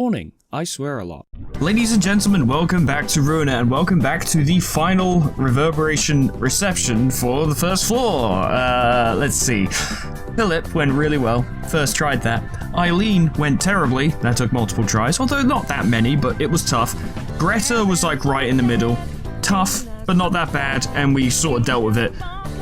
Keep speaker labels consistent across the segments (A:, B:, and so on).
A: Warning, I swear a lot.
B: Ladies and gentlemen, welcome back to Ruina, and welcome back to the final reverberation reception for the first floor. Let's see. Philip went really well. First tried that. Eileen went terribly. That took multiple tries, although not that many, but it was tough. Greta was like right in the middle. Tough, but not that bad, and we sort of dealt with it.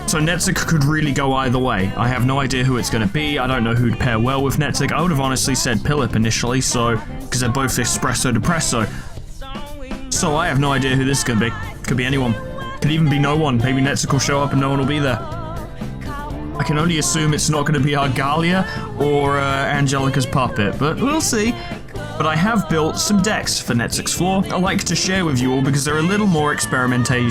B: So Netzik could really go either way. I have no idea who it's going to be. I don't know who'd pair well with Netzik. I would have honestly said Philip initially, because they're both espresso depresso. So I have no idea who this is going to be. Could be anyone. Could even be no one. Maybe Netzik will show up and no one will be there. I can only assume it's not going to be Argalia or Angelica's puppet, but we'll see. But I have built some decks for Netzik's floor I like to share with you all because they're a little more experimental,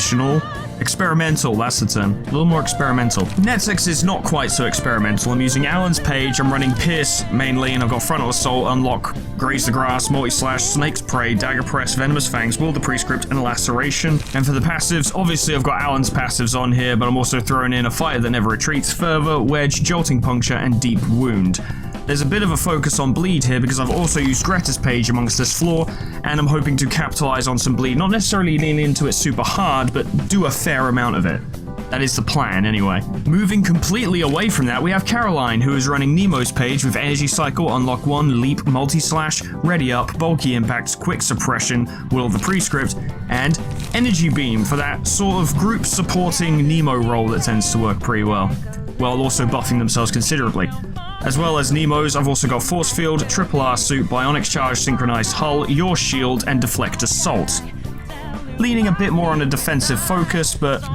B: that's the term. A little more experimental. Netzik's is not quite so experimental. I'm using Alan's page, I'm running Pierce mainly, and I've got Frontal Assault, Unlock, Graze the Grass, Multi-Slash, Snake's Prey, Dagger Press, Venomous Fangs, Will the Prescript, and Laceration. And for the passives, obviously I've got Alan's passives on here, but I'm also throwing in a Fighter That Never Retreats, Fervor, Wedge, Jolting Puncture, and Deep Wound. There's a bit of a focus on bleed here because I've also used Greta's page amongst this floor, and I'm hoping to capitalize on some bleed. Not necessarily lean into it super hard, but do a fair amount of it. That is the plan, anyway. Moving completely away from that, we have Caroline, who is running Nemo's page with Energy Cycle, Unlock 1, Leap, Multi-Slash, Ready Up, Bulky Impacts, Quick Suppression, Will of the Prescript, and Energy Beam for that sort of group supporting Nemo role that tends to work pretty well, while also buffing themselves considerably. As well as Nemo's, I've also got Force Field, Triple R Suit, Bionic Charge, Synchronized Hull, Your Shield, and Deflect Assault. Leaning a bit more on a defensive focus, but,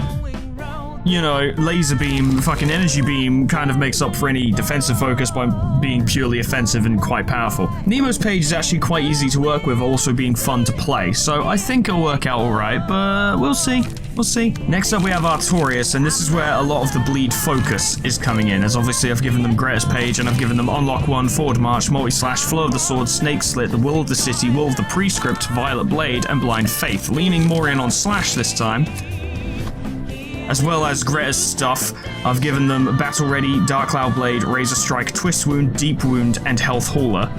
B: you know, Laser Beam, fucking Energy Beam kind of makes up for any defensive focus by being purely offensive and quite powerful. Nemo's page is actually quite easy to work with, also being fun to play, so I think it'll work out alright, but we'll see. We'll see. Next up we have Artorias, and this is where a lot of the bleed focus is coming in, as obviously I've given them Greta's page, and I've given them Unlock 1, Forward March, Multi-Slash, Flow of the Sword, Snake Slit, The Will of the City, Will of the Prescript, Violet Blade, and Blind Faith, leaning more in on Slash this time. As well as Greta's stuff, I've given them Battle Ready, Dark Cloud Blade, Razor Strike, Twist Wound, Deep Wound, and Health Hauler.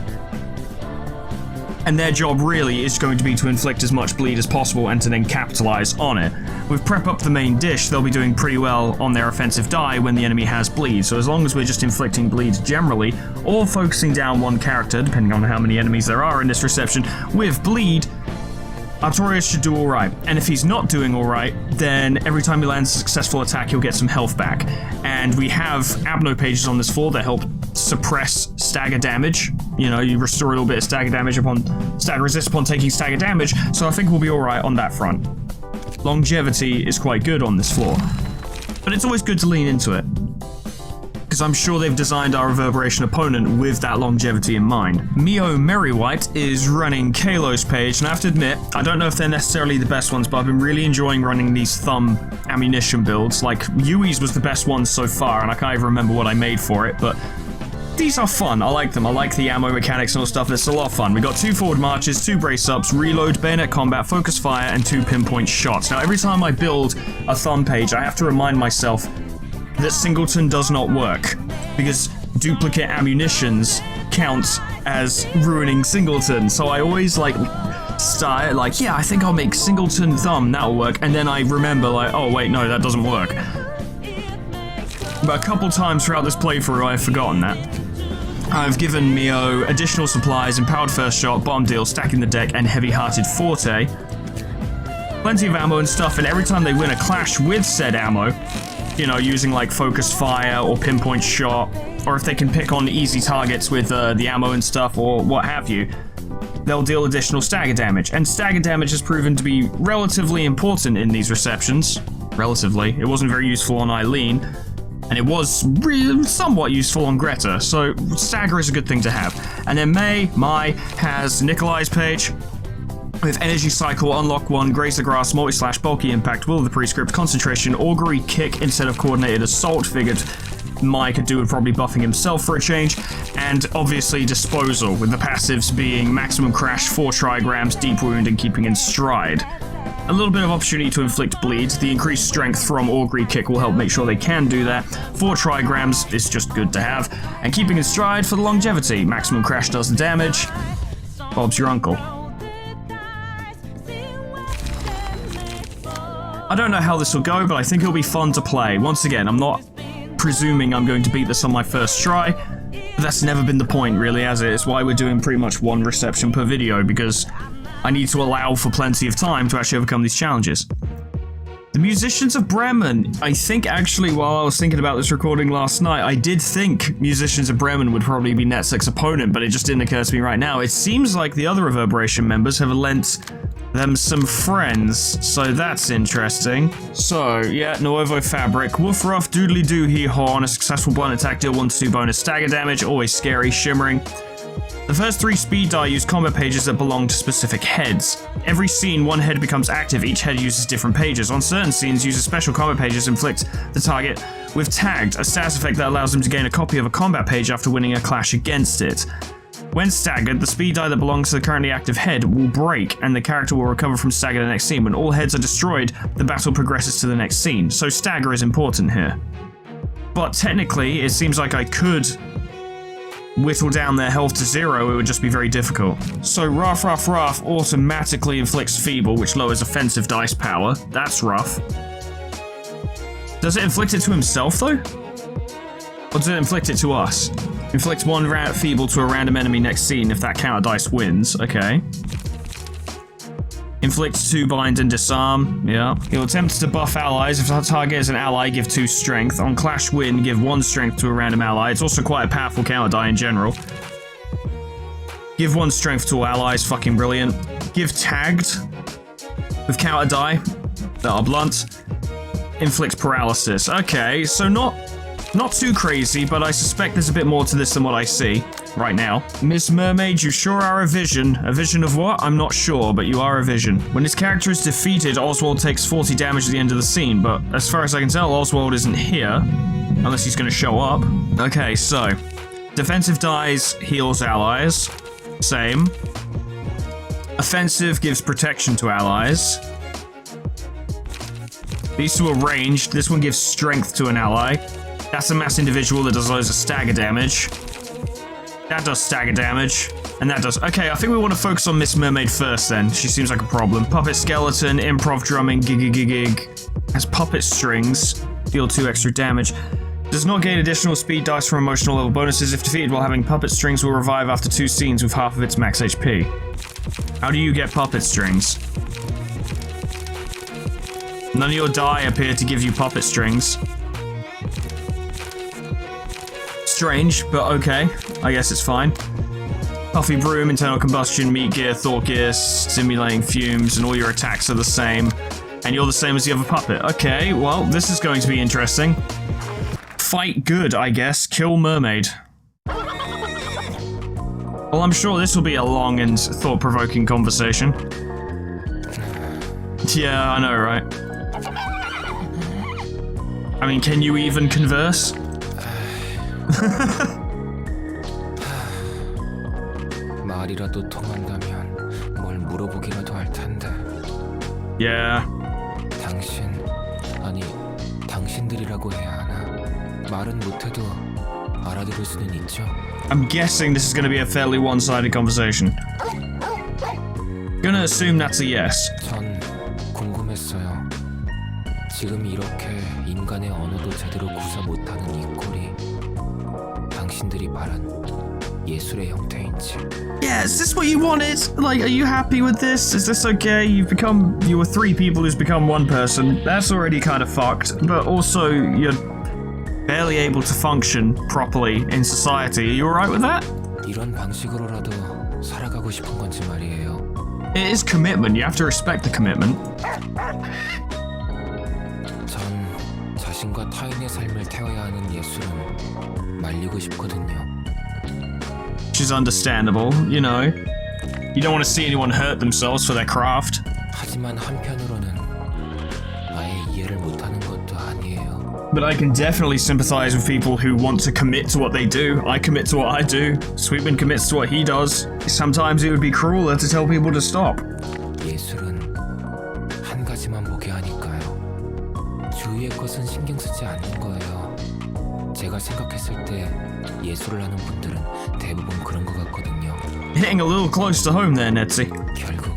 B: And their job really is going to be to inflict as much bleed as possible and to then capitalize on it. With Prep Up the Main Dish, they'll be doing pretty well on their offensive die when the enemy has bleed, so as long as we're just inflicting bleed generally, or focusing down one character, depending on how many enemies there are in this reception, with bleed, Artorias should do alright. And if he's not doing alright, then every time he lands a successful attack, he'll get some health back. And we have Abno pages on this floor that help suppress stagger damage. You know, you restore a little bit of stagger damage upon stagger resist upon taking stagger damage, so I think we'll be alright on that front. Longevity is quite good on this floor, but it's always good to lean into it, because I'm sure they've designed our reverberation opponent with that longevity in mind. Mio Merrywhite is running Kalo's page, and I have to admit, I don't know if they're necessarily the best ones, but I've been really enjoying running these thumb ammunition builds. Like, Yui's was the best one so far, and I can't even remember what I made for it, but these are fun. I like them. I like the ammo mechanics and all stuff. It's a lot of fun. We got 2 forward marches, 2 brace ups, reload, bayonet combat, focus fire, and 2 pinpoint shots. Now, every time I build a thumb page, I have to remind myself that Singleton does not work, because duplicate ammunitions count as ruining Singleton. So I always start yeah, I think I'll make Singleton thumb, that'll work, and then I remember oh wait, no, that doesn't work. But a couple times throughout this playthrough I've forgotten that. I've given Mio additional supplies, Empowered First Shot, Bomb Deal, Stacking the Deck, and Heavy-Hearted Forte. Plenty of ammo and stuff, and every time they win a clash with said ammo, you know, using Focused Fire or Pinpoint Shot, or if they can pick on easy targets with the ammo and stuff or what have you, they'll deal additional stagger damage. And stagger damage has proven to be relatively important in these receptions. Relatively. It wasn't very useful on Eileen, and it was somewhat useful on Greta, so stagger is a good thing to have. And then Mai has Nikolai's page with Energy Cycle, Unlock 1, Graze the Grass, Multi-Slash, Bulky Impact, Will of the Prescript, Concentration, Augury, Kick instead of Coordinated Assault. Figured Mai could do with probably buffing himself for a change. And obviously Disposal, with the passives being Maximum Crash, 4 Trigrams, Deep Wound, and Keeping in Stride. A little bit of opportunity to inflict bleed. The increased strength from Augury Kick will help make sure they can do that. 4 Trigrams is just good to have. And Keeping in Stride for the longevity. Maximum Crash does the damage. Bob's your uncle. I don't know how this will go, but I think it'll be fun to play. Once again, I'm not presuming I'm going to beat this on my first try, but that's never been the point, really, has it? It's why we're doing pretty much one reception per video, because I need to allow for plenty of time to actually overcome these challenges. The Musicians of Bremen. I think, actually, while I was thinking about this recording last night, I did think Musicians of Bremen would probably be Netsek's opponent, but it just didn't occur to me right now. It seems like the other Reverberation members have lent them some friends, so that's interesting. So, yeah, Nuovo Fabric, Woof Ruff, Doodle-Doo, Hee-Haw, on a successful blunt attack, deal 1-2 bonus stagger damage, always scary, shimmering. The first 3 speed die use combat pages that belong to specific heads. Every scene, one head becomes active, each head uses different pages. On certain scenes, uses special combat pages inflict the target with Tagged, a status effect that allows them to gain a copy of a combat page after winning a clash against it. When staggered, the speed die that belongs to the currently active head will break, and the character will recover from stagger the next scene. When all heads are destroyed, the battle progresses to the next scene, so stagger is important here. But technically, it seems like I could whittle down their health to 0, it would just be very difficult. So Ruff Ruff Ruff automatically inflicts Feeble, which lowers offensive dice power. That's rough. Does it inflict it to himself, though? Or does it inflict it to us? Inflicts 1 Feeble to a random enemy next scene if that counter dice wins. Okay. Inflicts 2 Bind and Disarm. Yeah. He'll attempt to buff allies. If the target is an ally, give 2 Strength. On Clash Win, give 1 Strength to a random ally. It's also quite a powerful counter die in general. Give 1 Strength to all allies. Fucking brilliant. Give Tagged with counter die that are blunt. Inflicts Paralysis. Okay, so not too crazy, but I suspect there's a bit more to this than what I see right now. Miss Mermaid, you sure are a vision. A vision of what? I'm not sure, but you are a vision. When his character is defeated, Oswald takes 40 damage at the end of the scene, but as far as I can tell, Oswald isn't here. Unless he's going to show up. Okay, so. Defensive dies, heals allies. Same. Offensive gives protection to allies. These two are ranged. This one gives strength to an ally. That's a mass individual that does loads of stagger damage. That does stagger damage. And that does... Okay, I think we want to focus on Miss Mermaid first then. She seems like a problem. Puppet Skeleton, Improv Drumming, Gig. Has puppet strings. Deal 2 extra damage. Does not gain additional speed dice from emotional level bonuses. If defeated while having puppet strings, will revive after 2 scenes with half of its max HP. How do you get puppet strings? None of your die appear to give you puppet strings. Strange, but okay. I guess it's fine. Puffy Broom, Internal Combustion, Meat Gear, Thought Gear, Stimulating Fumes, and all your attacks are the same. And you're the same as the other puppet. Okay, well, this is going to be interesting. Fight good, I guess. Kill Mermaid. Well, I'm sure this will be a long and thought-provoking conversation. Yeah, I know, right? I mean, can you even converse?
A: 말이라도 통한다면 뭘 물어보기라도 할 텐데.
B: Yeah.
A: 아니 당신들이라고 해야 하나? 말은 못해도 알아들을 수는 있죠.
B: I'm guessing this is going to be a fairly one-sided conversation. Gonna assume that's a yes.
A: 전 궁금했어요. 지금 이렇게 인간의 언어도 제대로 구사 못하는 이 꼴이 당신들이 바란 예술의 형태인지.
B: Yeah, is this what you wanted? Like, are you happy with this? Is this okay? You were 3 people who's become 1 person. That's already kind of fucked. But also, you're barely able to function properly in society. Are you alright with that?
A: 이런 방식으로라도 살아가고 싶은 건지 말이에요.
B: It is commitment. You have to respect the commitment.
A: 전 자신과 타인의 삶을 태워야 하는 예술은 말리고 싶거든요.
B: Which is understandable, you know. You don't want to see anyone hurt themselves for their craft.
A: 하지만 한편으로는 아예 이해를 못하는 것도 아니에요.
B: But I can definitely sympathize with people who want to commit to what they do. I commit to what I do. Sweetman commits to what he does. Sometimes it would be crueler to tell people to stop.
A: 예술은 한 가지만 보게 하니까요. 주위의 것은 신경 쓰지 않는 거예요. 제가 생각했을 때 예술을 하는 분들은 대부분 그런 것 같거든요.
B: Hitting a little close to home there, Netzy.
A: 결국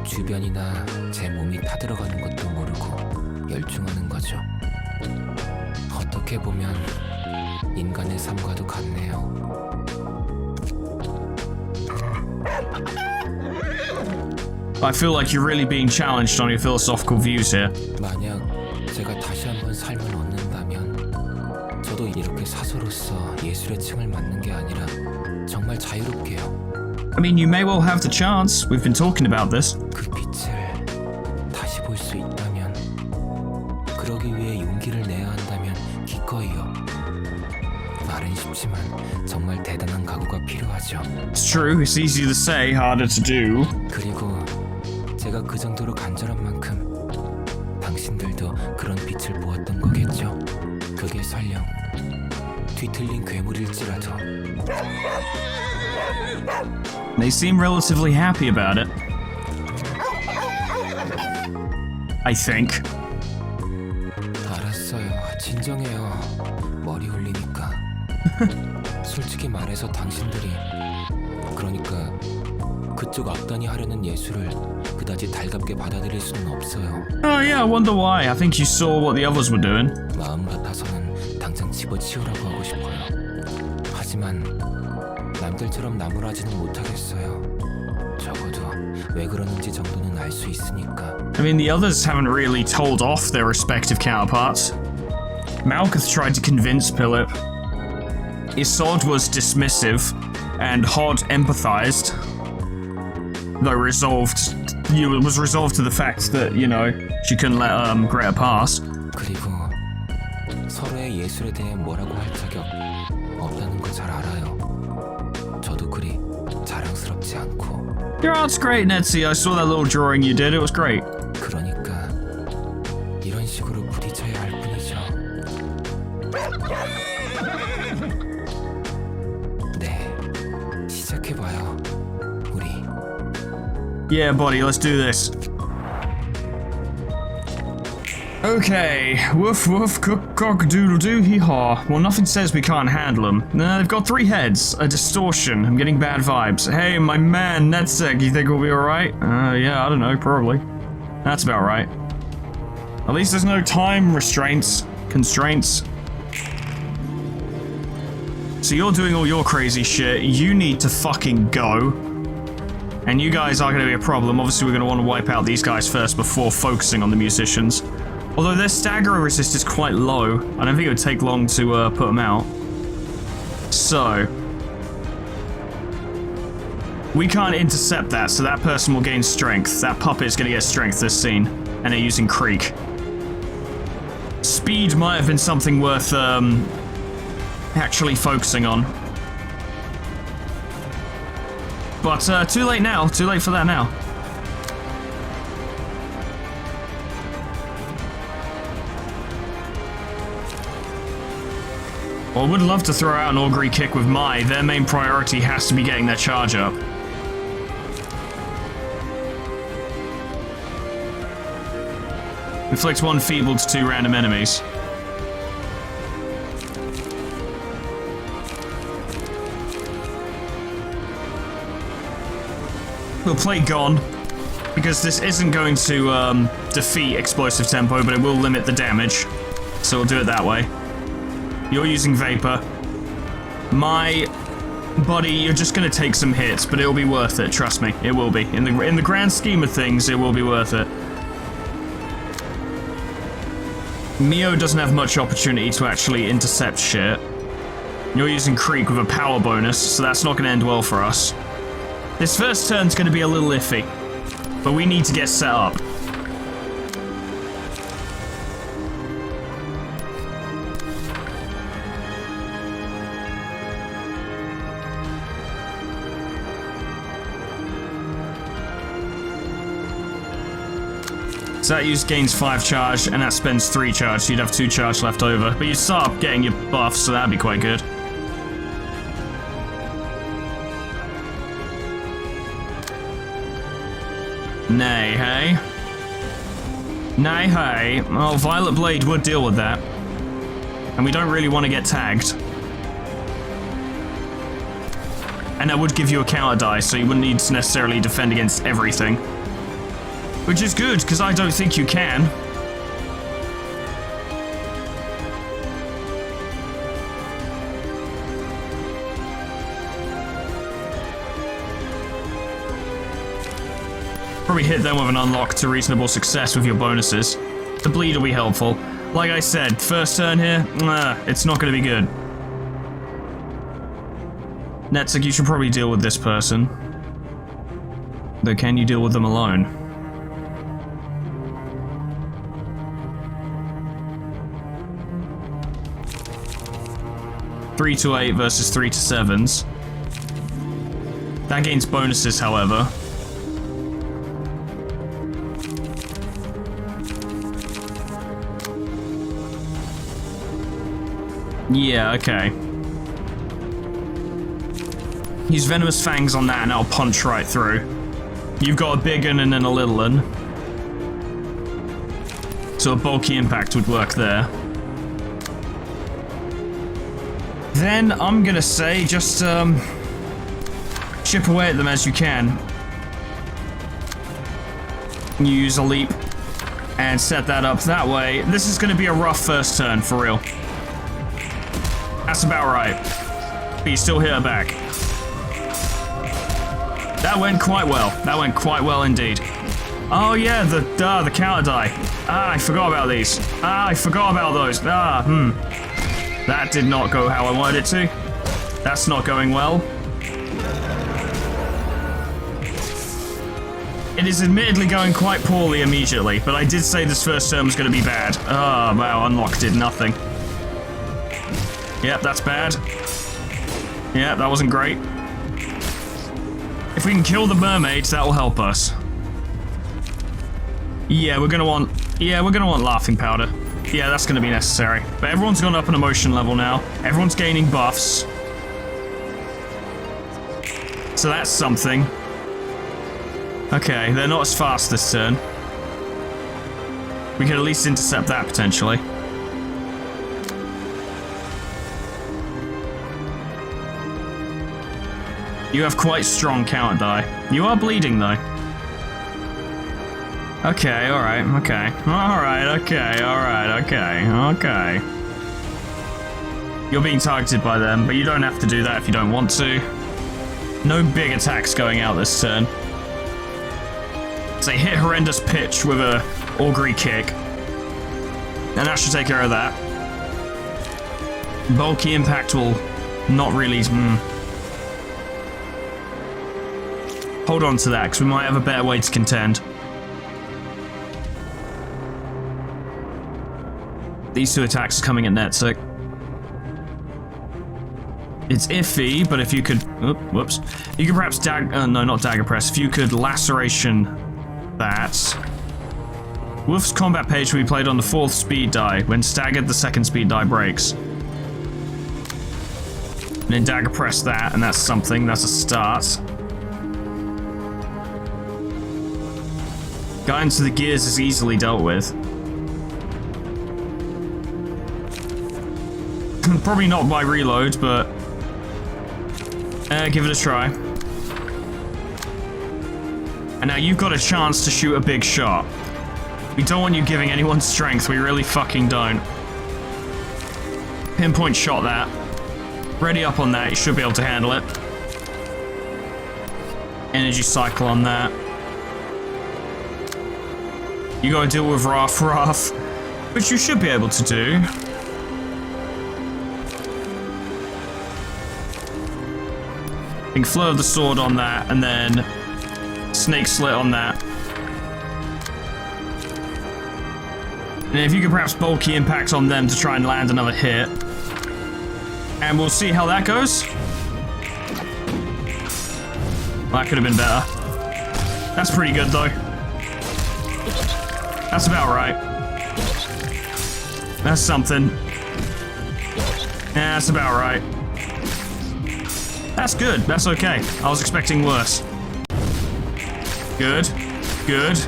A: 주변이나 제 몸이 타들어가는 것도 모르고 열중하는 거죠. 어떻게 보면 인간의 삶과도 같네요.
B: I feel like you're really being challenged on your philosophical views here.
A: 만약 제가 다시 한번 삶을 얻는다면 저도 이렇게 사서로서 예술의 층을 맡는 게 아니라 정말 자유롭게요.
B: I mean, you may well have the chance. We've been talking about this.
A: 그 빛을 다시 볼 수 있다면, 그러기 위해 용기를 내야 한다면 기꺼이요. 말은 쉽지만 정말 대단한 각오가 필요하죠.
B: It's true. It's easy to say, harder to do.
A: 그리고 제가 그 정도로 간절한 만큼 당신들도 그런 빛을 보았던 거겠죠. 그게 설령 뒤틀린 괴물일지라도.
B: They seem relatively happy about it. I think.
A: 알았어요. 진정해요. 머리 올리니까. 솔직히 말해서 당신들이, 그러니까 그쪽 악단이 하려는 예술을 그다지 달갑게 받아들일 수는 없어요.
B: Oh yeah, I wonder why. I think you saw what the others were doing.
A: 마음 같아서는 당장 집어치우라고 하고 싶어요. 하지만 남들처럼 나무라지는 못하겠어요. 적어도 왜 그러는지 정도는 알 수 있으니까.
B: I mean, the others haven't really told off their respective counterparts. Malkuth tried to convince Philip. Isod was dismissive, and Hod empathized. Though it was resolved to the fact that, you know, she couldn't let Greta pass.
A: 그리고 서로의 예술에 대해 뭐라고 할 자격 없다는 거 잘 알아요. 저도 그리 자랑스럽지 않고.
B: Your art's great, Netzy. I saw that little drawing you did. It was great.
A: 그러니까 이런 식으로 부딪혀야 할 뿐이죠. 네, 시작해봐요, 우리.
B: Yeah, buddy, let's do this. Okay, woof woof, cock doodle-doo, hee-haw. Well, nothing says we can't handle them. They've got 3 heads, a distortion, I'm getting bad vibes. Hey, my man, Netseg, you think we'll be alright? Yeah, I don't know, probably. That's about right. At least there's no time constraints. So you're doing all your crazy shit, you need to fucking go. And you guys are going to be a problem. Obviously, we're going to want to wipe out these guys first before focusing on the musicians. Although their stagger resist is quite low, I don't think it would take long to put them out. So we can't intercept that, so that person will gain strength. That puppet is going to get strength this scene, and they're using Creek. Speed might have been something worth actually focusing on. But too late now. Too late for that now. Well, I would love to throw out an augury kick with Mai. Their main priority has to be getting their charge up. Inflict 1 feeble to 2 random enemies. We'll play Gone, because this isn't going to defeat Explosive Tempo, but it will limit the damage. So we'll do it that way. You're using Vapor. My buddy, you're just going to take some hits, but it'll be worth it, trust me. It will be. In the grand scheme of things, it will be worth it. Mio doesn't have much opportunity to actually intercept shit. You're using Creek with a power bonus, so that's not going to end well for us. This first turn's going to be a little iffy, but we need to get set up. So that gains 5 charge, and that spends 3 charge, so you'd have 2 charge left over. But you start getting your buffs, so that'd be quite good. Nay, hey? Nay, hey? Well, Violet Blade would deal with that. And we don't really want to get tagged. And that would give you a counter die, so you wouldn't need to necessarily defend against everything. Which is good, because I don't think you can. Probably hit them with an unlock to reasonable success with your bonuses. The bleed will be helpful. Like I said, first turn here, it's not going to be good. Netzik, you should probably deal with this person. Though can you deal with them alone? Three to 8 versus 3 to 7s. That gains bonuses, however. Yeah, okay. Use Venomous Fangs on that and that'll punch right through. You've got a big un and then a little un. So a bulky impact would work there. Then I'm gonna say just chip away at them as you can. Use a leap and set that up that way. This is gonna be a rough first turn, for real. That's about right. But you still hit her back. That went quite well. That went quite well indeed. Oh yeah, the counter die. I forgot about these. I forgot about those. That did not go how I wanted it to. That's not going well. It is admittedly going quite poorly immediately, but I did say this first turn was going to be bad. Oh, wow, unlock did nothing. Yep, that's bad. Yeah, that wasn't great. If we can kill the mermaids, that will help us. Yeah, we're gonna want laughing powder. Yeah, that's gonna be necessary. But everyone's gone up an emotion level now. Everyone's gaining buffs. So that's something. Okay, they're not as fast this turn. We could at least intercept that potentially. You have quite strong counter die. You are bleeding though. Okay, alright, okay. Alright, okay, alright, okay, okay. You're being targeted by them, but you don't have to do that if you don't want to. No big attacks going out this turn. So hit horrendous pitch with a augury kick. And that should take care of that. Bulky impact will not really... Hold on to that, because we might have a better way to contend. These two attacks are coming at Netzik. It's iffy, but if you could... Oh, whoops. You could perhaps no, not dagger press. If you could laceration that. Wolf's combat page will be played on the 4th speed die. When staggered, the 2nd speed die breaks. And then dagger press that, and that's something. That's a start. Guy into the gears is easily dealt with. Probably not by reload, but give it a try. And now you've got a chance to shoot a big shot. We don't want you giving anyone strength, we really fucking don't. Pinpoint shot that. Ready up on that, you should be able to handle it. Energy cycle on that. You gotta deal with Raph, which you should be able to do. I think Flow of the Sword on that, and then Snake Slit on that. And if you could perhaps bulky impact on them to try and land another hit. And we'll see how that goes. Well, that could have been better. That's pretty good though. That's about right. That's something. Yeah, that's about right. That's good. That's okay. I was expecting worse. Good. Good.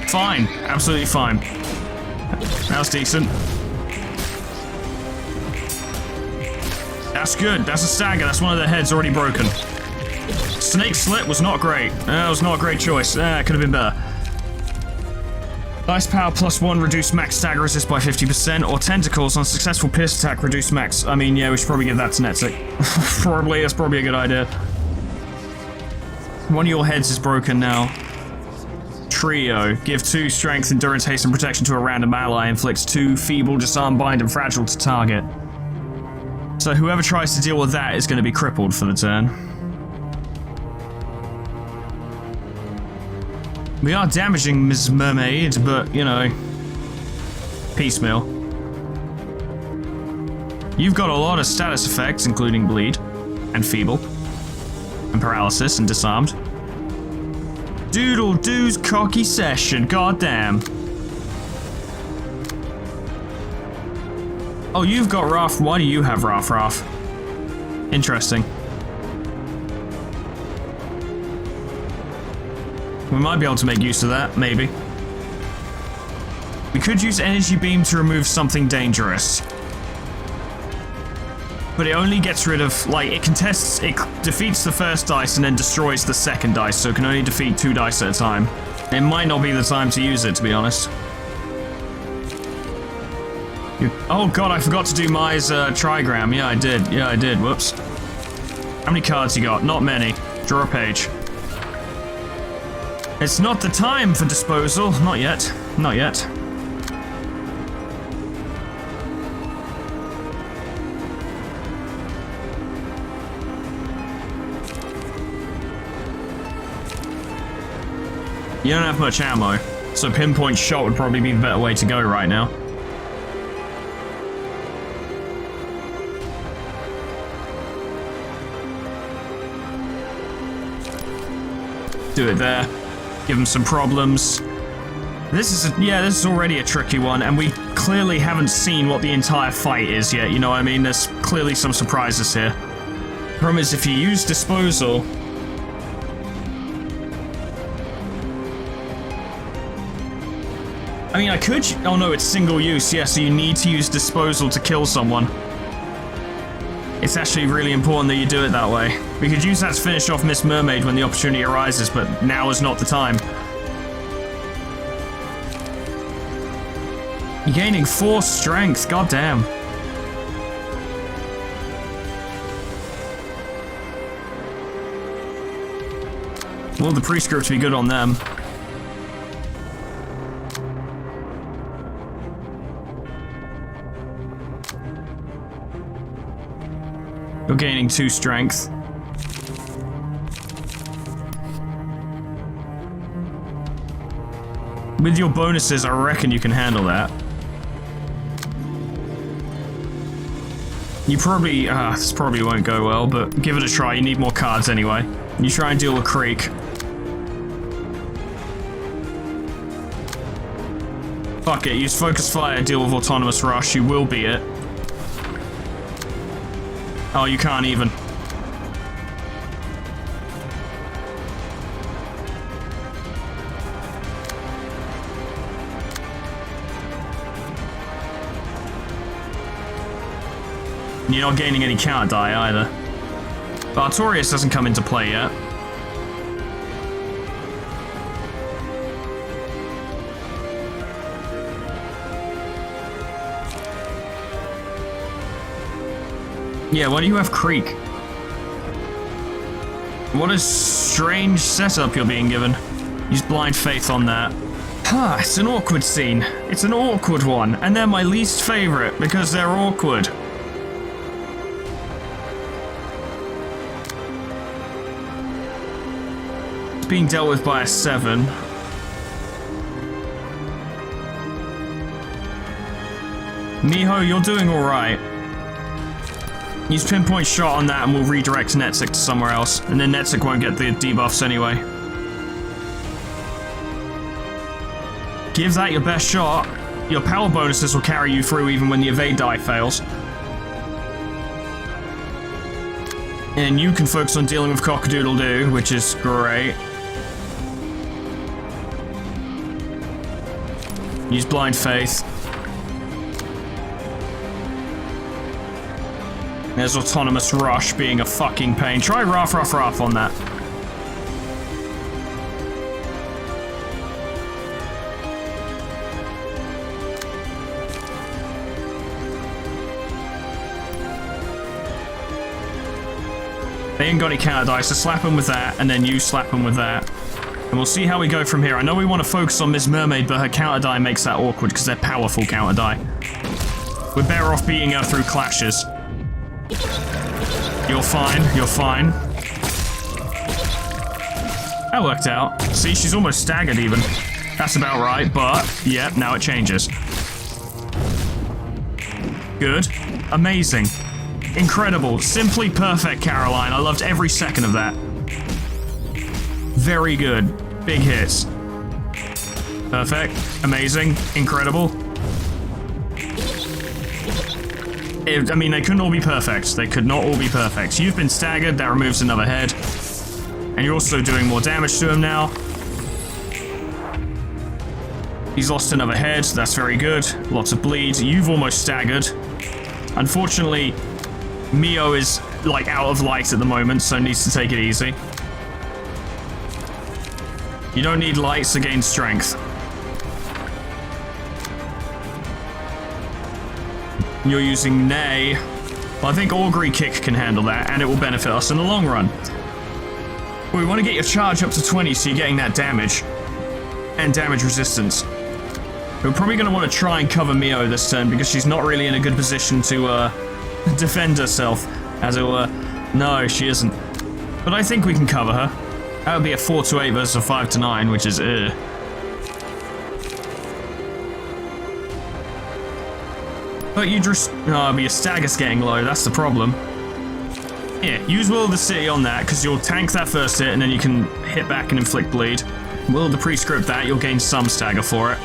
B: Fine. Absolutely fine. That was decent. That's good. That's a stagger. That's one of their heads already broken. Snake Slit was not great. That was not a great choice. Could have been better. Ice Power +1 reduce max stagger resist by 50%, or Tentacles on successful pierce attack reduce max. I mean, yeah, we should probably give that to Netzik. Probably, that's probably a good idea. One of your heads is broken now. Trio. Give 2 strength, endurance, haste, and protection to a random ally. Inflicts 2 feeble, disarm, bind, and fragile to target. So whoever tries to deal with that is going to be crippled for the turn. We are damaging Ms. Mermaid, but, you know, piecemeal. You've got a lot of status effects, including bleed, and feeble, and paralysis, and disarmed. Doodle-Doo's cocky session, goddamn. Oh, you've got Raph. Why do you have Raph? Interesting. We might be able to make use of that, maybe. We could use Energy Beam to remove something dangerous. But it only gets rid of, like, it defeats the first dice and then destroys the second dice, so it can only defeat 2 dice at a time. It might not be the time to use it, to be honest. Oh god, I forgot to do Mai's trigram. Yeah, I did. Whoops. How many cards you got? Not many. Draw a page. It's not the time for disposal. Not yet. Not yet. You don't have much ammo, so pinpoint shot would probably be the better way to go right now. Do it there. Give him some problems. This is already a tricky one, and we clearly haven't seen what the entire fight is yet, you know what I mean? There's clearly some surprises here. Problem is, if you use disposal... I mean, I could... Oh no, it's single use, yeah, so you need to use disposal to kill someone. It's actually really important that you do it that way. We could use that to finish off Miss Mermaid when the opportunity arises, but now is not the time. You're gaining 4 strength, goddamn. Well, the prescript be good on them. You're gaining 2 strength. With your bonuses, I reckon you can handle that. You probably, this probably won't go well, but give it a try. You need more cards anyway. You try and deal with Creek. Fuck it, use Focus Fire, deal with Autonomous Rush. You will beat it. Oh, you can't even. You're not gaining any counter die either. But Artorias doesn't come into play yet. Yeah, why do you have Creek? What a strange setup you're being given. Use Blind Faith on that. It's an awkward scene. It's an awkward one, and they're my least favorite because they're awkward. It's being dealt with by a 7. Miho, you're doing alright. Use Pinpoint Shot on that and we'll redirect Netzik to somewhere else. And then Netzik won't get the debuffs anyway. Give that your best shot. Your power bonuses will carry you through even when the evade die fails. And you can focus on dealing with Cock-a-Doodle-Doo, which is great. Use Blind Faith. There's Autonomous Rush being a fucking pain. Try Raph on that. They ain't got any counter dice, so slap them with that, and then you slap them with that. And we'll see how we go from here. I know we want to focus on Ms. Mermaid, but her counter die makes that awkward because they're powerful counter die. We're better off beating her through clashes. You're fine, you're fine. That worked out. See, she's almost staggered even. That's about right, but, yeah, now it changes. Good. Amazing. Incredible. Simply perfect, Caroline. I loved every second of that. Very good. Big hits. Perfect. Amazing. Incredible. I mean, they couldn't all be perfect. They could not all be perfect. You've been staggered. That removes another head. And you're also doing more damage to him now. He's lost another head. That's very good. Lots of bleed. You've almost staggered. Unfortunately, Mio is, like, out of light at the moment, so needs to take it easy. You don't need lights to gain strength. You're using Nay. Well, I think Augury Kick can handle that, and it will benefit us in the long run. We want to get your charge up to 20, so you're getting that damage. And damage resistance. We're probably going to want to try and cover Mio this turn, because she's not really in a good position to, defend herself, as it were. No, she isn't. But I think we can cover her. That would be a 4-8 versus a 5-9, which is, But you just... Oh, but your stagger's getting low, that's the problem. Yeah, use Will of the City on that, because you'll tank that first hit, and then you can hit back and inflict bleed. Will of the Prescript that, you'll gain some stagger for it.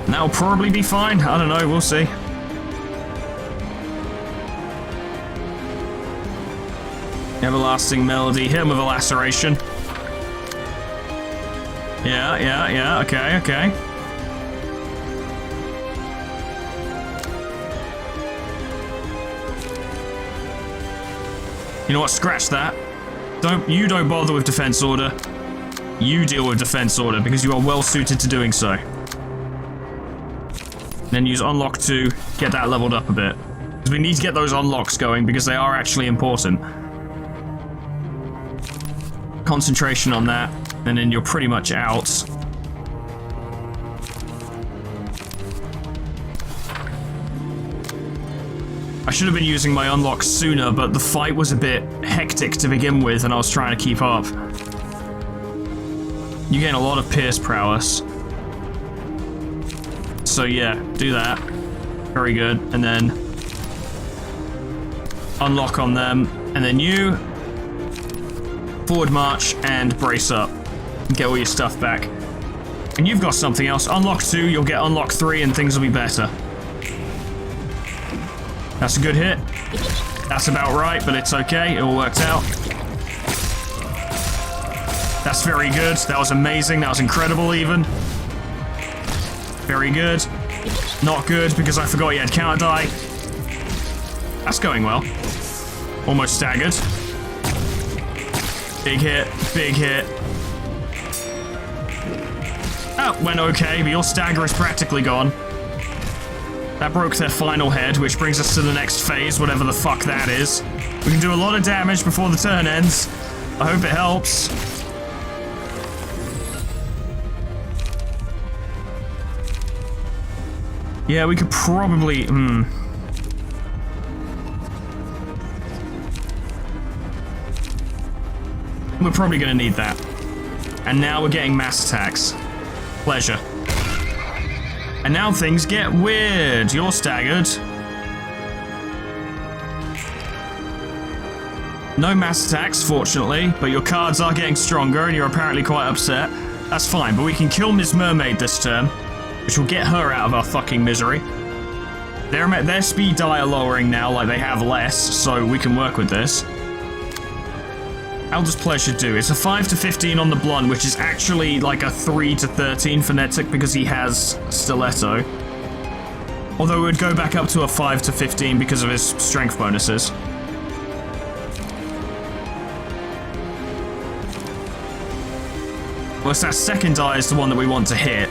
B: And that'll probably be fine, I don't know, we'll see. Everlasting Melody, hit him with a laceration. Yeah, okay. You know what, scratch that. You don't bother with Defense Order. You deal with Defense Order, because you are well suited to doing so. Then use Unlock 2, get that leveled up a bit. Because we need to get those unlocks going, because they are actually important. Concentration on that, and then you're pretty much out. I should have been using my unlocks sooner, but the fight was a bit hectic to begin with, and I was trying to keep up. You gain a lot of Pierce prowess. So yeah, do that. Very good. And then unlock on them. And then you forward march and brace up. Get all your stuff back. And you've got something else. Unlock 2, you'll get unlock 3 and things will be better. That's a good hit. That's about right, but it's okay. It all worked out. That's very good. That was amazing. That was incredible even. Very good. Not good, because I forgot you had counter die. That's going well. Almost staggered. Big hit. Big hit. Oh, went okay, but your stagger is practically gone. That broke their final head, which brings us to the next phase, whatever the fuck that is. We can do a lot of damage before the turn ends. I hope it helps. Yeah, we could probably... We're probably going to need that. And now we're getting mass attacks. Pleasure. And now things get weird. You're staggered. No mass attacks, fortunately, but your cards are getting stronger and you're apparently quite upset. That's fine, but we can kill Ms. Mermaid this turn, which will get her out of our fucking misery. Their speed die are lowering now, like they have less, so we can work with this. How does Pleasure do? It's a 5-15 on the blunt, which is actually like a 3-13 phonetic because he has stiletto. Although it would go back up to a 5-15 because of his strength bonuses. Well, it's that second die is the one that we want to hit.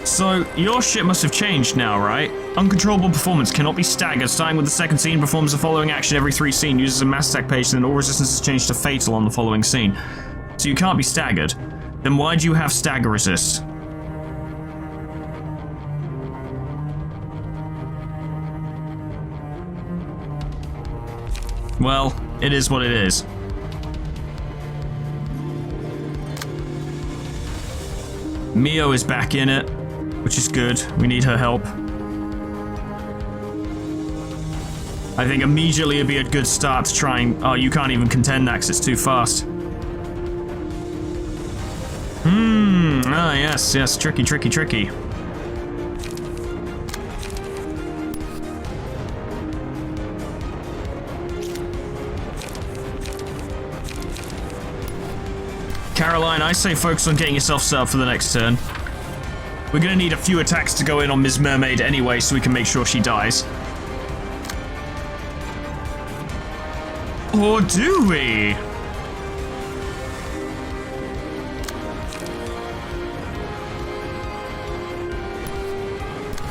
B: So, your shit must have changed now, right? Uncontrollable performance cannot be staggered. Starting with the second scene, performs the following action every 3 scenes. Uses a mass attack page, then all resistance is changed to fatal on the following scene. So you can't be staggered. Then why do you have stagger resist? Well, it is what it is. Mio is back in it, which is good. We need her help. I think immediately it'd be a good start to try and... Oh, you can't even contend that because it's too fast. Ah, yes, tricky. Caroline, I say focus on getting yourself set up for the next turn. We're gonna need a few attacks to go in on Ms. Mermaid anyway, so we can make sure she dies. Or do we?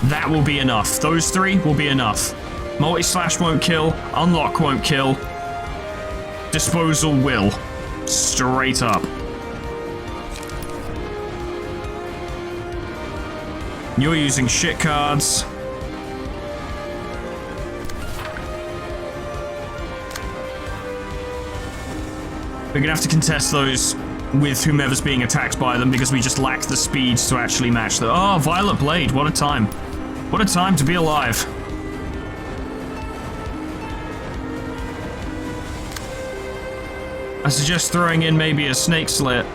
B: That will be enough. Those 3 will be enough. Multi-slash won't kill. Unlock won't kill. Disposal will. Straight up. You're using shit cards. We're gonna have to contest those with whomever's being attacked by them because we just lack the speed to actually match them. Oh, Violet Blade, what a time. What a time to be alive. I suggest throwing in maybe a snake slit.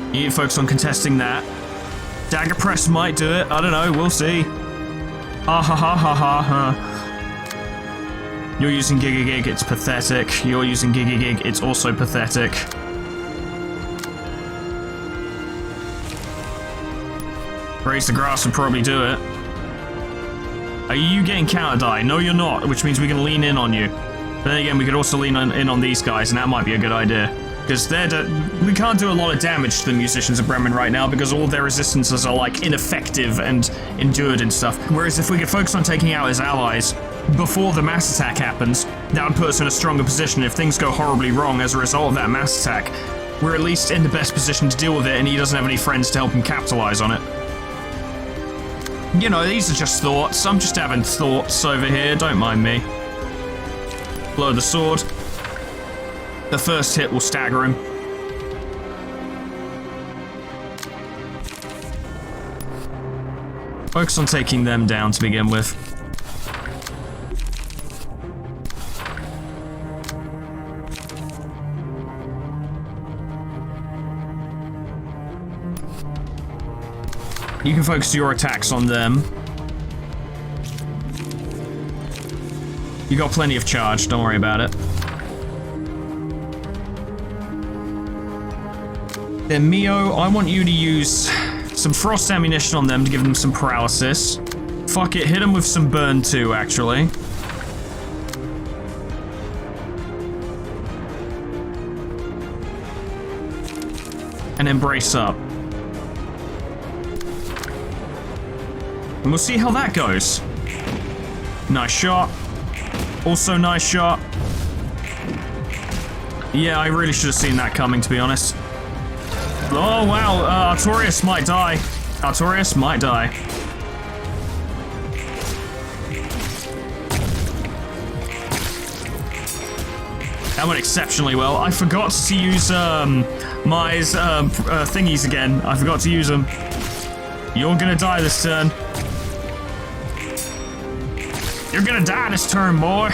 B: You need to focus on contesting that. Dagger Press might do it. I don't know. We'll see. Ha ha ha ha ha ha. You're using Gig. It's pathetic. You're using Gig. It's also pathetic. Raise the Grass would probably do it. Are you getting counter die? No, you're not, which means we can lean in on you. But then again, we could also lean in on these guys, and that might be a good idea. Because we can't do a lot of damage to the musicians of Bremen right now because all their resistances are like ineffective and endured and stuff. Whereas if we could focus on taking out his allies before the mass attack happens, that would put us in a stronger position. If things go horribly wrong as a result of that mass attack, we're at least in the best position to deal with it and he doesn't have any friends to help him capitalize on it. You know, these are just thoughts. I'm just having thoughts over here, don't mind me. Blow the sword. The first hit will stagger him. Focus on taking them down to begin with. You can focus your attacks on them. You got plenty of charge, don't worry about it. Then Mio, I want you to use some frost ammunition on them to give them some paralysis. Fuck it, hit them with some burn too, actually. And then brace up. And we'll see how that goes. Nice shot. Also nice shot. Yeah, I really should have seen that coming, to be honest. Oh, wow. Artorias might die. Artorias might die. That went exceptionally well. I forgot to use my thingies again. I forgot to use them. You're gonna die this turn. You're gonna die this turn, boy.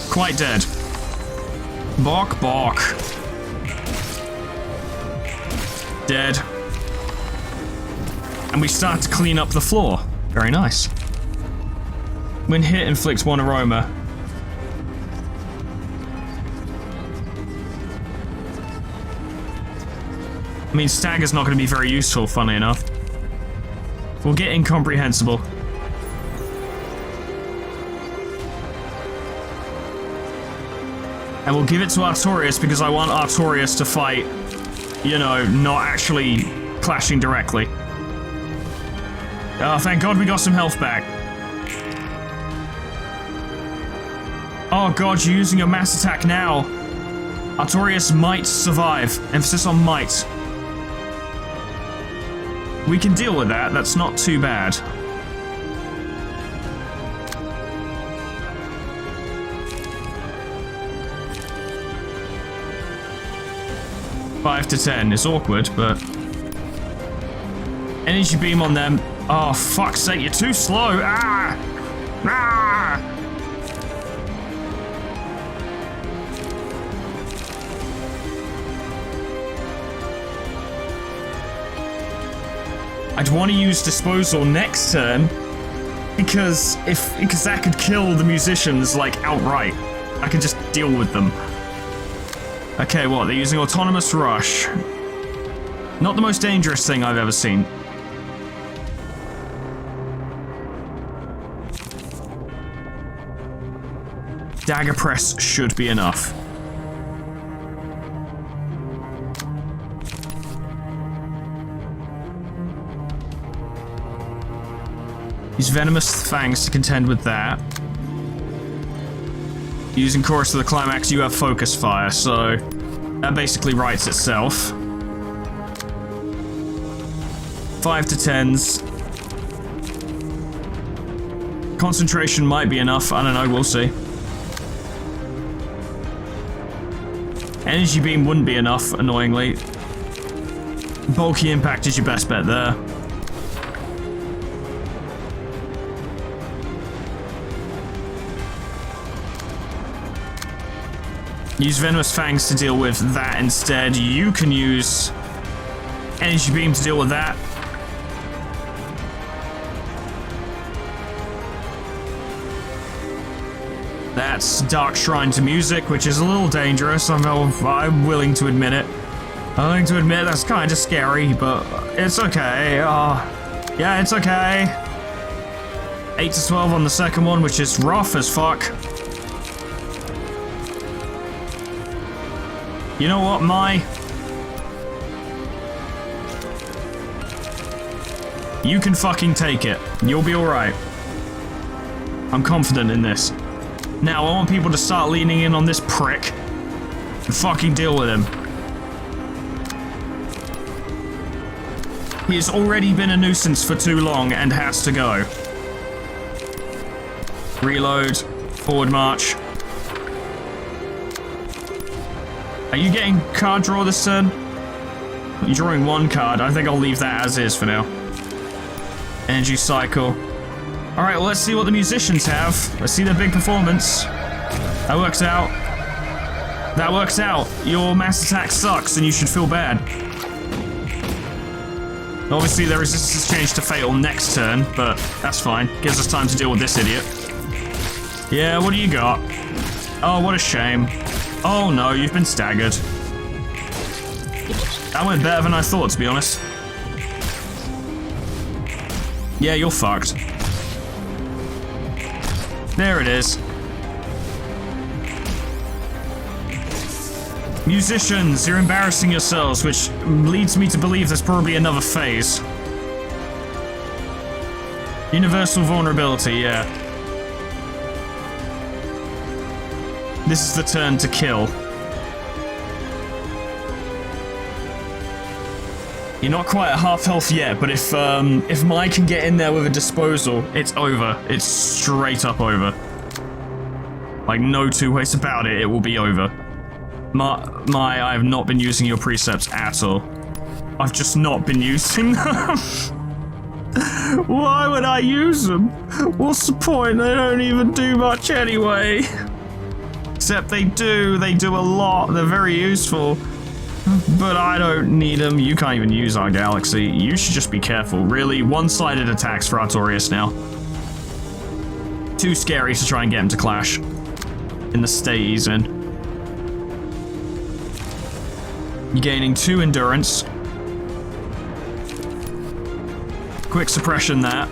B: Quite dead. Bark, bark. Dead. And we start to clean up the floor. Very nice. When hit, inflicts 1 aroma. I mean, stagger's not going to be very useful, funny enough. We'll get incomprehensible. And we'll give it to Artorias because I want Artorias to fight, you know, not actually clashing directly. Oh, thank God we got some health back. Oh God, you're using your mass attack now. Artorias might survive. Emphasis on might. We can deal with that. That's not too bad. Five to 10 is awkward, but energy beam on them. Oh, fuck's sake, you're too slow. Ah! Ah! I'd want to use disposal next turn because that could kill the musicians like outright. I could just deal with them. Okay, what? They're using autonomous rush. Not the most dangerous thing I've ever seen. Dagger press should be enough. Use venomous fangs to contend with that. Using Chorus of the Climax, you have focus fire, so that basically writes itself. 5 to 10s. Concentration might be enough, I don't know, we'll see. Energy beam wouldn't be enough, annoyingly. Bulky impact is your best bet there. Use Venomous Fangs to deal with that instead. You can use Energy Beam to deal with that. That's Dark Shrine to Music, which is a little dangerous. I'm willing to admit it. I'm willing to admit that's kind of scary, but it's okay. Yeah, it's okay. 8 to 12 on the second one, which is rough as fuck. You know what, Mai? You can fucking take it. You'll be alright. I'm confident in this. Now, I want people to start leaning in on this prick and fucking deal with him. He has already been a nuisance for too long and has to go. Reload. Forward march. Are you getting card draw this turn? You're drawing one card. I think I'll leave that as is for now. Energy cycle. Alright, well, let's see what the musicians have. Let's see their big performance. That works out. That works out. Your mass attack sucks and you should feel bad. Obviously, their resistance changed to fatal next turn, but that's fine. Gives us time to deal with this idiot. Yeah, what do you got? Oh, what a shame. Oh no, you've been staggered. That went better than I thought, to be honest. Yeah, you're fucked. There it is. Musicians, you're embarrassing yourselves, which leads me to believe there's probably another phase. Universal vulnerability, yeah. This is the turn to kill. You're not quite at half health yet, but if Mai can get in there with a disposal, it's over. It's straight up over. Like, no two ways about it, it will be over. Mai, I have not been using your precepts at all. I've just not been using them. Why would I use them? What's the point? They don't even do much anyway. Except they do a lot. They're very useful. But I don't need them. You can't even use our galaxy. You should just be careful. Really, one-sided attacks for Artorias now. Too scary to try and get him to clash. In the state he's in. You're gaining 2 endurance. Quick suppression there.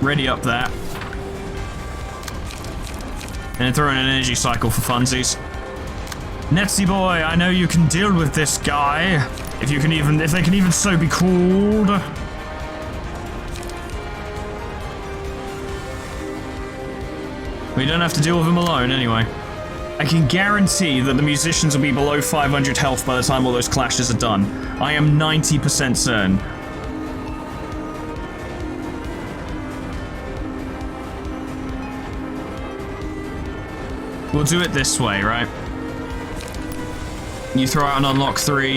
B: Ready up there. And then throw in an energy cycle for funsies. Netsy boy, I know you can deal with this guy. If they can even so be called. We don't have to deal with him alone anyway. I can guarantee that the musicians will be below 500 health by the time all those clashes are done. I am 90% certain. We'll do it this way, right? You throw out an unlock 3.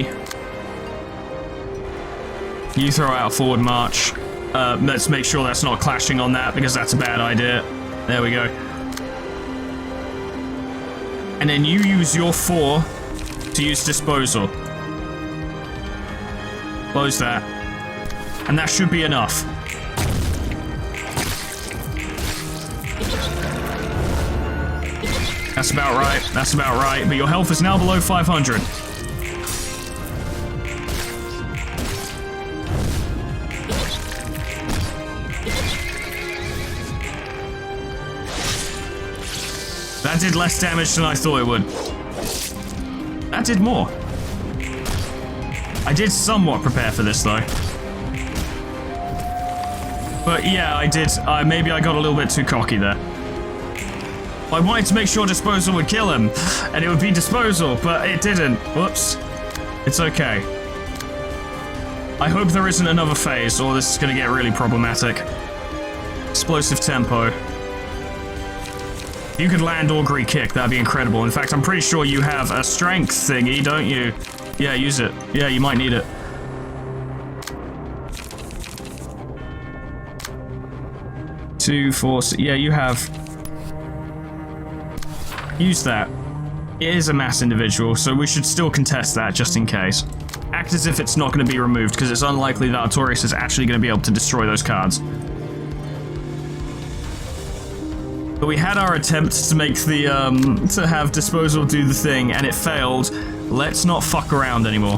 B: You throw out a forward march. Let's make sure that's not clashing on that, because that's a bad idea. There we go. And then you use your 4 to use disposal. Close that. And that should be enough. That's about right. That's about right. But your health is now below 500. That did less damage than I thought it would. That did more. I did somewhat prepare for this, though. But yeah, I did. Maybe I got a little bit too cocky there. I wanted to make sure disposal would kill him, and it would be disposal, but it didn't. Whoops. It's okay. I hope there isn't another phase, or this is going to get really problematic. Explosive tempo. If you could land augury kick, that'd be incredible. In fact, I'm pretty sure you have a strength thingy, don't you? Yeah, use it. Yeah, you might need it. Two, four, yeah, you have. Use that. It is a mass individual, so we should still contest that just in case. Act as if it's not going to be removed, because it's unlikely that Artorias is actually going to be able to destroy those cards. But we had our attempt to make the, to have disposal do the thing, and it failed. Let's not fuck around anymore.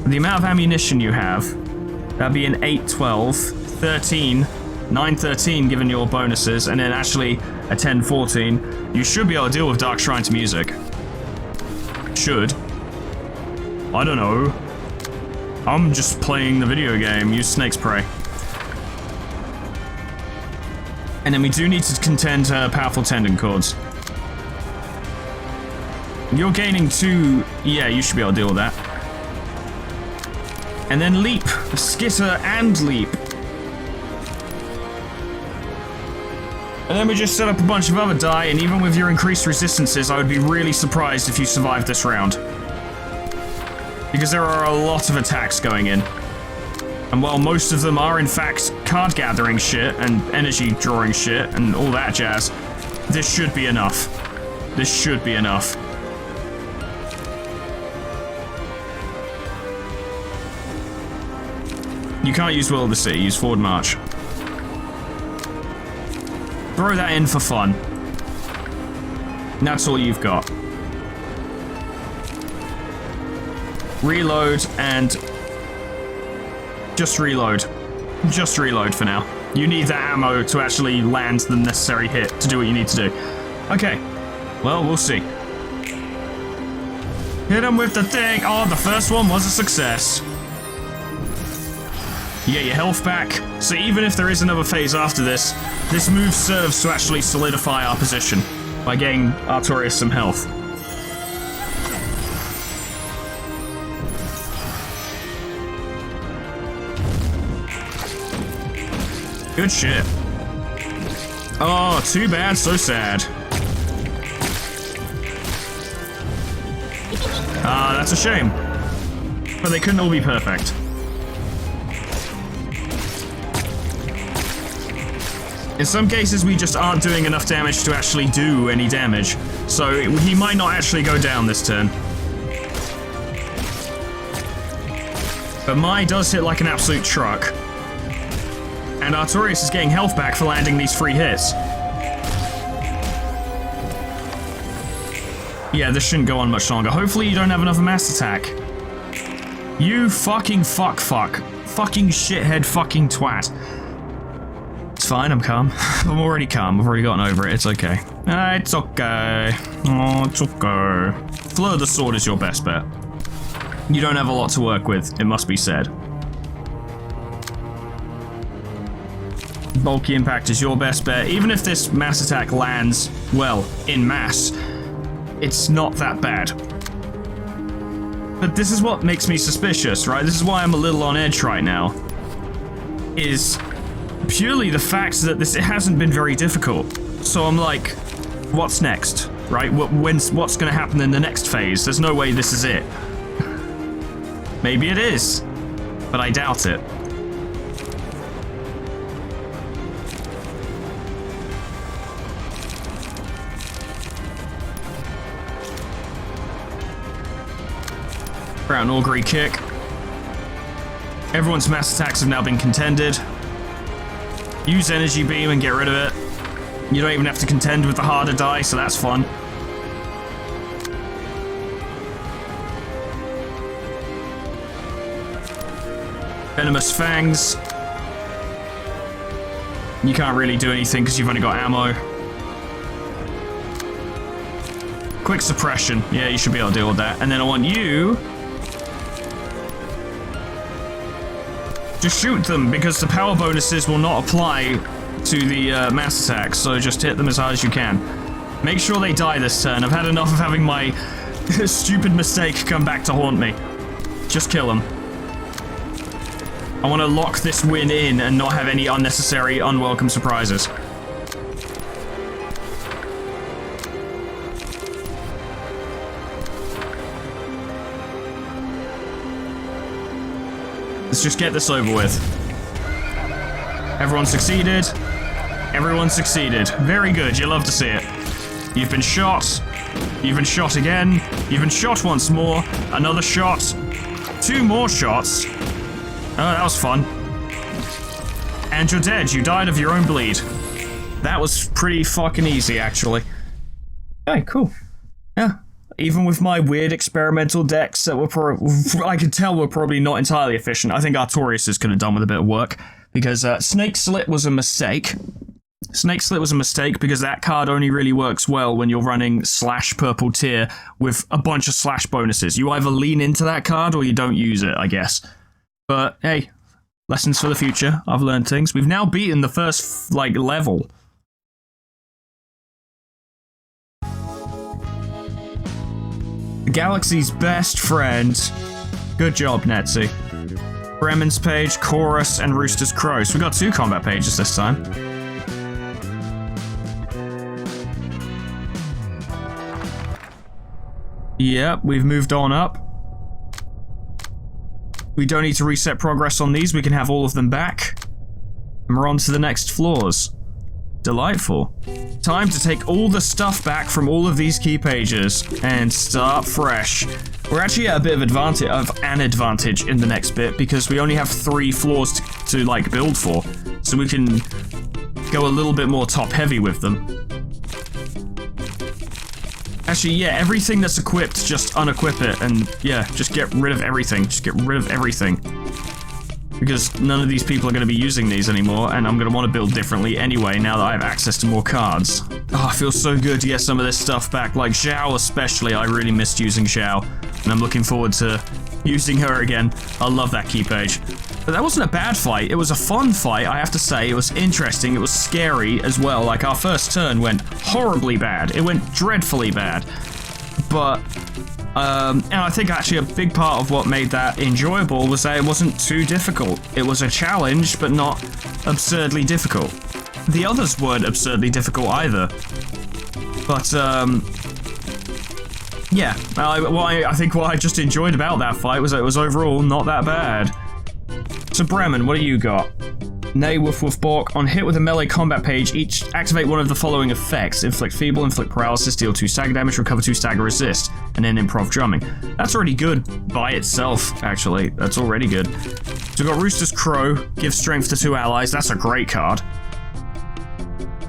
B: The amount of ammunition you have, that'd be an 8, 12, 13, 9, 13 given your bonuses, and then actually a 10, 14. You should be able to deal with Dark Shrine to music. Should. I don't know. I'm just playing the video game. Use Snake's Prey. And then we do need to contend powerful tendon cords. You're gaining 2. Yeah, you should be able to deal with that. And then leap. Skitter and leap. And then we just set up a bunch of other die, and even with your increased resistances, I would be really surprised if you survived this round. Because there are a lot of attacks going in. And while most of them are in fact card gathering shit and energy drawing shit and all that jazz, this should be enough. This should be enough. You can't use Will of the Sea, use Forward March. Throw that in for fun. And that's all you've got. Reload and just reload. Just reload for now. You need that ammo to actually land the necessary hit to do what you need to do. Okay. Well, we'll see. Hit him with the thing. Oh, the first one was a success. You get your health back. So even if there is another phase after this, this move serves to actually solidify our position by getting Artorias some health. Good shit. Oh, too bad, so sad. Ah, that's a shame. But they couldn't all be perfect. In some cases, we just aren't doing enough damage to actually do any damage. So he might not actually go down this turn. But Mai does hit like an absolute truck. And Artorias is getting health back for landing these free hits. Yeah, this shouldn't go on much longer. Hopefully you don't have another mass attack. You fucking fuck. Fucking shithead fucking twat. It's fine, I'm calm. I'm already calm. I've already gotten over it. It's okay. It's okay. Oh, it's okay. Fleur the Sword is your best bet. You don't have a lot to work with, it must be said. Bulky Impact is your best bet. Even if this mass attack lands, well, in mass, it's not that bad. But this is what makes me suspicious, right? This is why I'm a little on edge right now. Is purely the fact that it hasn't been very difficult. So I'm like, what's next, right? What's going to happen in the next phase? There's no way this is it. Maybe it is, but I doubt it. Brown Augury kick. Everyone's mass attacks have now been contended. Use Energy Beam and get rid of it. You don't even have to contend with the harder die, so that's fun. Venomous Fangs. You can't really do anything because you've only got ammo. Quick Suppression. Yeah, you should be able to deal with that. And then I want you to shoot them, because the power bonuses will not apply to the mass attacks, so just hit them as hard as you can. Make sure they die this turn. I've had enough of having my stupid mistake come back to haunt me. Just kill them. I want to lock this win in and not have any unnecessary, unwelcome surprises. Let's just get this over with. Everyone succeeded. Everyone succeeded. Very good. You love to see it. You've been shot. You've been shot again. You've been shot once more. Another shot. 2 more shots. Oh, that was fun. And you're dead. You died of your own bleed. That was pretty fucking easy, actually. Okay, cool. Yeah. Even with my weird experimental decks that were I could tell were probably not entirely efficient, I think Artorias could have done with a bit of work, because Snake Slit was a mistake. Snake Slit was a mistake because that card only really works well when you're running slash purple tier with a bunch of slash bonuses. You either lean into that card or you don't use it, I guess. But hey, lessons for the future. I've learned things. We've now beaten the first, level. The galaxy's best friend. Good job, Netzy. Bremen's page, Chorus, and Rooster's Crow. So we got 2 combat pages this time. Yep, we've moved on up. We don't need to reset progress on these. We can have all of them back. And we're on to the next floors. Delightful. Time to take all the stuff back from all of these key pages and start fresh. We're actually at a bit of an advantage in the next bit because we only have 3 floors to build for, so we can go a little bit more top heavy with them. Actually, yeah, everything that's equipped, just unequip it, and yeah, just get rid of everything. Just get rid of everything. Because none of these people are going to be using these anymore, and I'm going to want to build differently anyway now that I have access to more cards. Oh, it feels so good to get some of this stuff back, like Zhao especially. I really missed using Zhao, and I'm looking forward to using her again. I love that key page. But that wasn't a bad fight. It was a fun fight, I have to say. It was interesting. It was scary as well. Like, our first turn went horribly bad. It went dreadfully bad. But and I think actually a big part of what made that enjoyable was that it wasn't too difficult. It was a challenge, but not absurdly difficult. The others weren't absurdly difficult either. But, yeah. I think what I just enjoyed about that fight was that it was overall not that bad. So Bremen, what do you got? Nay, Woof Woof Bork. On hit with a melee combat page, each activate one of the following effects. Inflict Feeble, Inflict Paralysis, deal 2 stagger damage, recover 2 stagger resist, and then Improv Drumming. That's already good by itself, actually. That's already good. So we've got Rooster's Crow, give strength to 2 allies. That's a great card.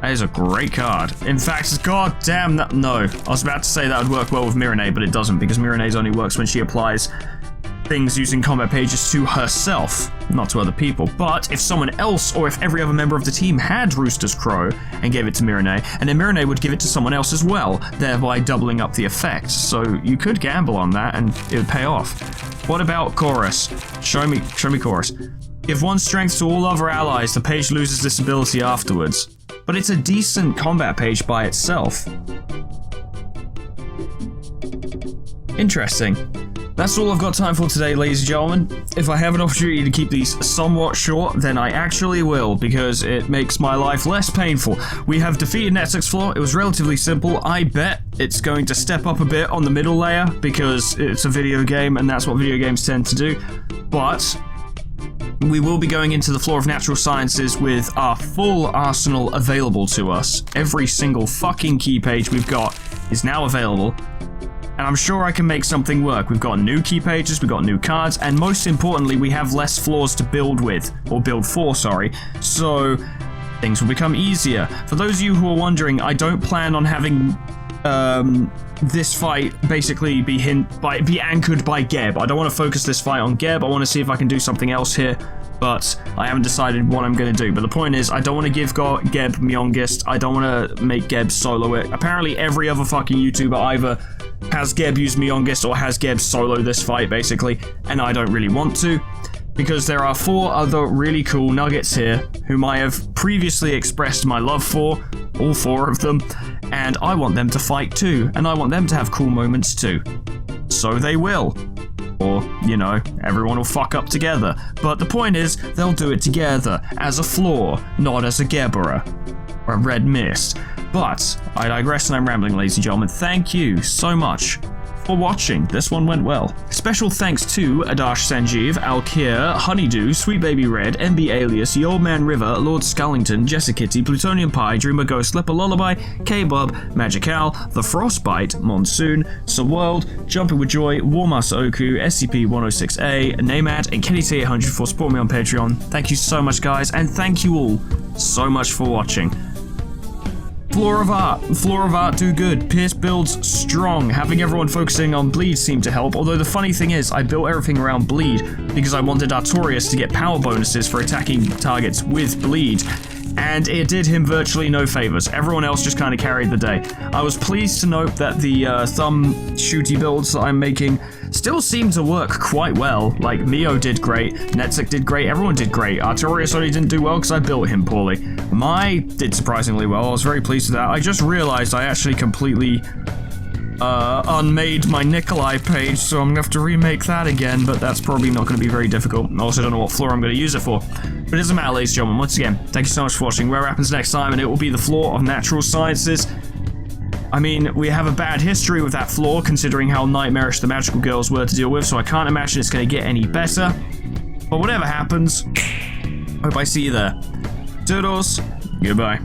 B: That is a great card. In fact, god damn that. No, I was about to say that would work well with Mirene, but it doesn't, because Mirene's only works when she applies things using combat pages to herself, not to other people. But if someone else, or if every other member of the team had Rooster's Crow and gave it to Mirene, and then Mirene would give it to someone else as well, thereby doubling up the effect. So you could gamble on that and it would pay off. What about Chorus? Show me Chorus. Give 1 strength to all other allies, the page loses this ability afterwards. But it's a decent combat page by itself. Interesting. That's all I've got time for today, ladies and gentlemen. If I have an opportunity to keep these somewhat short, then I actually will, because it makes my life less painful. We have defeated Netzik's floor. It was relatively simple. I bet it's going to step up a bit on the middle layer, because it's a video game, and that's what video games tend to do. But we will be going into the floor of natural sciences with our full arsenal available to us. Every single fucking key page we've got is now available. And I'm sure I can make something work. We've got new key pages, we've got new cards, and most importantly, we have less floors to build with, or build for, sorry. So things will become easier. For those of you who are wondering, I don't plan on having this fight basically be anchored by Geb. I don't want to focus this fight on Geb. I want to see if I can do something else here, but I haven't decided what I'm going to do. But the point is, I don't want to give Geb Myongist. I don't want to make Geb solo it. Apparently every other fucking YouTuber either has Geb use Myongist or has Geb solo this fight, basically, and I don't really want to, because there are 4 other really cool nuggets here whom I have previously expressed my love for, all 4 of them, and I want them to fight too, and I want them to have cool moments too. So they will. Or, you know, everyone will fuck up together. But the point is, they'll do it together, as a floor, not as a Gebera, or a red mist. But I digress and I'm rambling, ladies and gentlemen. Thank you so much for watching. This one went well. Special thanks to Adash Sanjeev, Alkir, Honeydew, Sweet Baby Red, MB Alias, The Old Man River, Lord Scullington, Jessicitty, Plutonium Pie, Dreamer Ghost, Leper Lullaby, K-Bub, Magical, The Frostbite, Monsoon, Some World, Jumping with Joy, Warmas Oku, SCP-106A, Namad, and KennyT800 for supporting me on Patreon. Thank you so much, guys, and thank you all so much for watching. Floor of Art do good. Pierce builds strong. Having everyone focusing on Bleed seemed to help, although the funny thing is, I built everything around Bleed because I wanted Artorias to get power bonuses for attacking targets with Bleed, and it did him virtually no favors. Everyone else just kind of carried the day. I was pleased to note that the thumb shooty builds that I'm making still seem to work quite well. Like, Mio did great, Netzik did great, everyone did great. Artorias only didn't do well because I built him poorly. Mai did surprisingly well. I was very pleased with that. I just realized I actually completely unmade my Nikolai page, so I'm gonna have to remake that again, but that's probably not gonna be very difficult. I also don't know what floor I'm gonna use it for. But it doesn't matter, ladies and gentlemen. Once again, thank you so much for watching. Where happens next time, and it will be the floor of natural sciences. I mean, we have a bad history with that floor, considering how nightmarish the magical girls were to deal with, so I can't imagine it's gonna get any better. But whatever happens, hope I see you there. Toodles, goodbye.